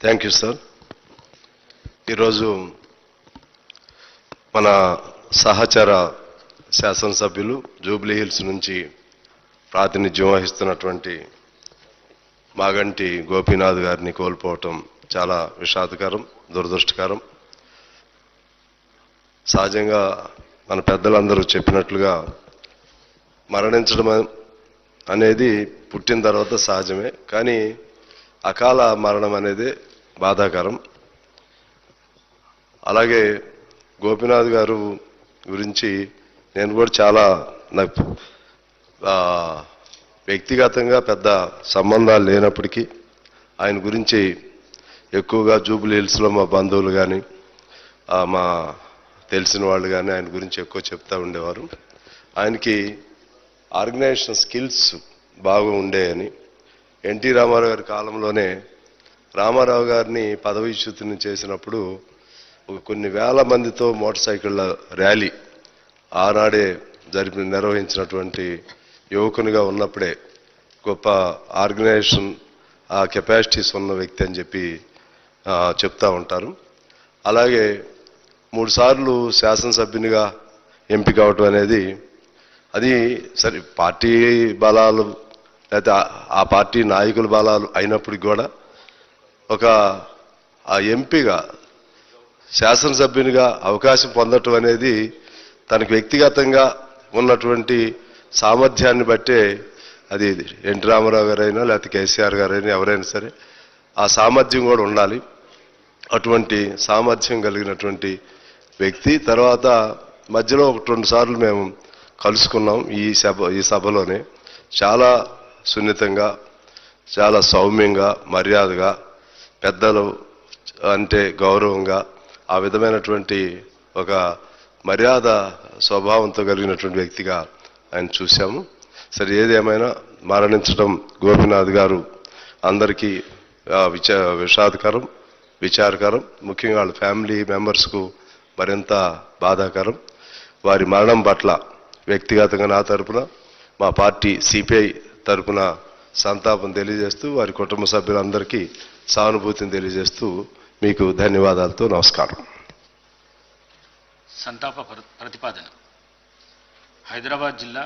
Thank you sir. ఈరోజు మన సహచర శాసనసభ్యులు జూబ్లీ హిల్స్ నుంచి ప్రాతినిధ్యం వహిస్తున్నటువంటి మాగంటి గోపీనాథ్ గారిని కోల్పోవటం చాలా విషాదకరం, దురదృష్టకరం. సహజంగా మన పెద్దలందరూ చెప్పినట్లుగా మరణించడం అనేది పుట్టిన తర్వాత సహజమే, కానీ అకాల మరణం అనేది బాధాకరం. అలాగే గోపీనాథ్ గారు గురించి నేను కూడా చాలా నాకు వ్యక్తిగతంగా పెద్ద సంబంధాలు లేనప్పటికీ ఆయన గురించి ఎక్కువగా జూబ్లీ హిల్స్లో మా బంధువులు కానీ మా తెలిసిన వాళ్ళు కానీ ఆయన గురించి ఎక్కువ చెప్తూ ఉండేవారు. ఆయనకి ఆర్గనైజేషన్ స్కిల్స్ బాగా ఉండేయని, ఎన్టీ రామారావు గారి కాలంలోనే రామారావు గారిని పదవీచ్యుతిని చేసినప్పుడు కొన్ని వేల మందితో మోటార్ సైకిళ్ళ ర్యాలీ ఆనాడే నిర్వహించినటువంటి యువకునిగా ఉన్నప్పుడే గొప్ప ఆర్గనైజేషన్ కెపాసిటీస్ ఉన్న వ్యక్తి అని చెప్పి చెప్తూ ఉంటారు. అలాగే 3 సార్లు శాసనసభ్యునిగా ఎంపిక అవటం అనేది అది సరే పార్టీ బలాలు లేకపోతే ఆ పార్టీ నాయకుల బలాలు అయినప్పటికీ కూడా ఒక ఎంపీగా శాసనసభ్యునిగా అవకాశం పొందటం అనేది తనకు వ్యక్తిగతంగా ఉన్నటువంటి సామర్థ్యాన్ని బట్టే, అది ఎన్టీ రామారావు గారైనా లేకపోతే కేసీఆర్ గారైనా ఎవరైనా సరే ఆ సామర్థ్యం కూడా ఉండాలి. అటువంటి సామర్థ్యం కలిగినటువంటి వ్యక్తి. తర్వాత మధ్యలో 1-2 సార్లు మేము కలుసుకున్నాం ఈ సభలోనే. చాలా సున్నితంగా, చాలా సౌమ్యంగా, మర్యాదగా, పెద్దలు అంటే గౌరవంగా, ఆ విధమైనటువంటి ఒక మర్యాద స్వభావంతో కలిగినటువంటి వ్యక్తిగా ఆయన చూశాము. సరే ఏదేమైనా మరణించడం గోపీనాథ్ గారు అందరికీ విషాదకరం, విచారకరం. ముఖ్యంగా వాళ్ళ ఫ్యామిలీ మెంబర్స్కు మరింత బాధాకరం. వారి మరణం పట్ల వ్యక్తిగతంగా నా తరపున, మా పార్టీ సిపిఐ తరపున సంతాపం తెలియజేస్తూ, వారి కుటుంబ సభ్యులందరికీ సానుభూతిని తెలియజేస్తూ మీకు ధన్యవాదాలతో నమస్కారం. సంతాప ప్రతిపాదన. హైదరాబాద్ జిల్లా